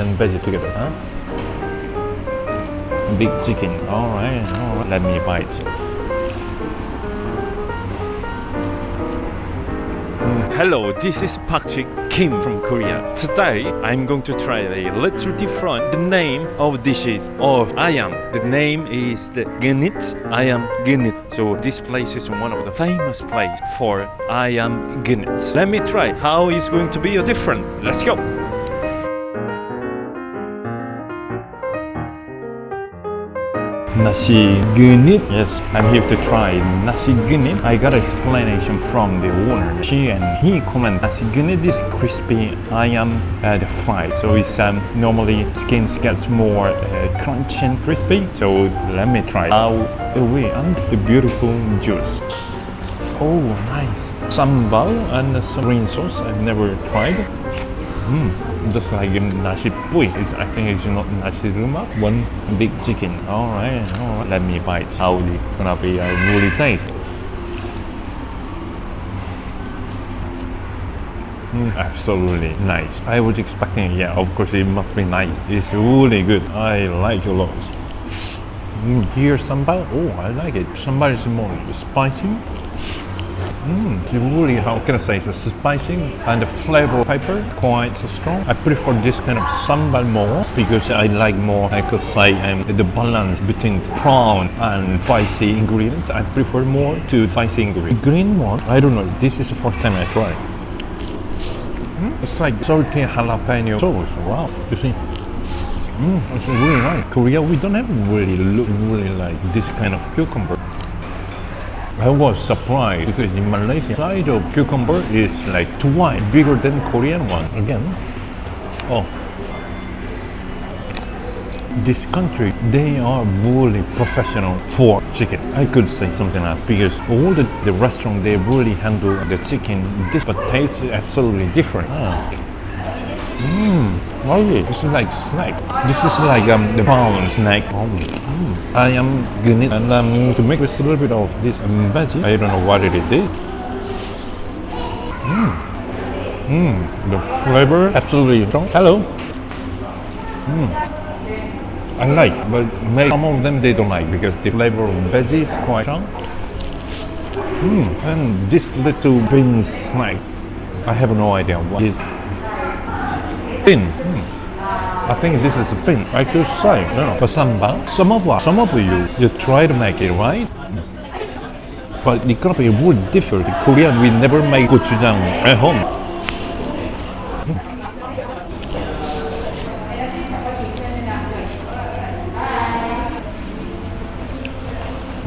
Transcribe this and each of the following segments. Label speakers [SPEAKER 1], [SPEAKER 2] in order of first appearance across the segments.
[SPEAKER 1] and veggie together, huh? Big chicken. All right. Let me bite. Hello, this is Park Kim from Korea. Today, I'm going to try a little different. The name of dishes of AYAM. The name is the Genyit. AYAM Genyit. So this place is one of the famous place for AYAM Genyit. Let me try how it's going to be different. Let's go. Nasi Genyit. Yes, I'm here to try Nasi Genyit. I got explanation from the owner. He commented Nasi Genyit is crispy ayam the fried. So it's normally skin gets more crunchy and crispy. So let me try. Away and the beautiful juice. Oh, nice. Sambal and some green sauce. I've never tried. Just like nasi pui. I think it's not nasi lemak. One big chicken. All right. Let me bite. How it's gonna be really taste. Absolutely nice. I was expecting, yeah, of course it must be nice. It's really good. I like it a lot. Here's sambal. Oh, I like it. Sambal is more spicy. It's really, how can I say, it's spicy and the flavor of pepper quite so strong. I prefer this kind of sambal more because I like more, I could say, the balance between prawn and spicy ingredients. I prefer more to spicy ingredients. The green one, I don't know, this is the first time I tried. It's like salty jalapeno sauce. Wow, you see. It's really nice. Korea, we don't have really like this kind of cucumber. I was surprised because in Malaysia, the size of cucumber is like twice bigger than Korean one. Again, this country, they are really professional for chicken. I could say something like that because all the restaurants, they really handle the chicken. This but tastes absolutely different. Really? This is like snack. This is like the prawn snack. I am Genyit and I'm going to make this a little bit of this veggie. I don't know what it is. The flavor absolutely strong. Hello. I like, but maybe some of them they don't like because the flavor of veggie is quite strong. And this little bean snack, I have no idea what it is. Bean. I think this is a bean. I could say, no. But sambal, some of you try to make it, right? But it's gonna be really different. In Korean, we never make gochujang at home.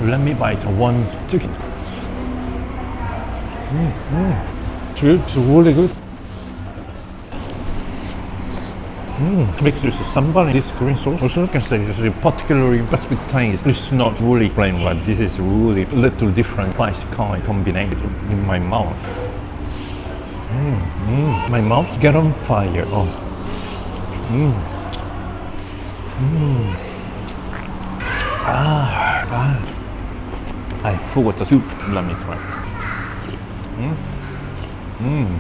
[SPEAKER 1] Let me bite one chicken. It's really good. Mixed with sambal, this green sauce. Also, I can say it's a particularly specific taste. It's not really plain, but this is really a little different spice kind combination in my mouth. My mouth get on fire. I forgot the soup. Let me try.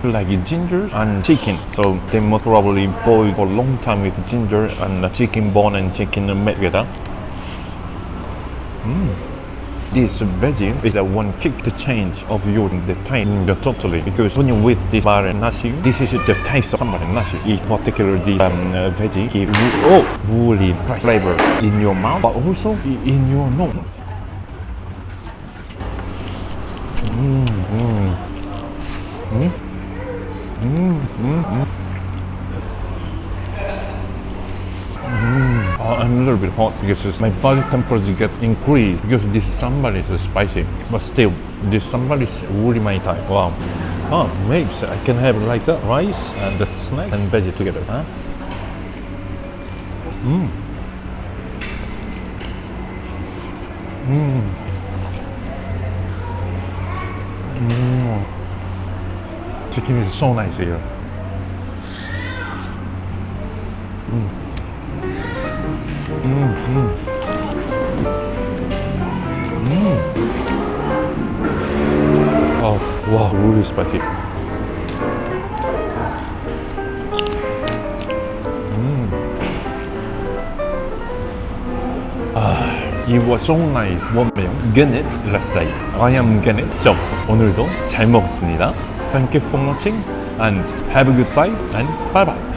[SPEAKER 1] Like ginger and chicken, so they must probably boil for a long time with ginger and chicken bone and chicken made together. This veggie is the one kick the change of the taste totally, because when you with this bar and nasi, this is the taste of somebody nasi. It's particularly veggie give really flavor in your mouth, but also in your nose. I'm a little bit hot because my body temperature gets increased because this sambal is spicy, but still this sambal is really my type. Wow. Maybe I can have like that rice and the snack and veggie together, huh? Chicken is so nice here. Oh, wow, really spicy. It was so nice. One meal. Genyit, let's say. I am Genyit. So, 오늘도 잘 먹었습니다. Thank you for watching and have a good day and bye bye.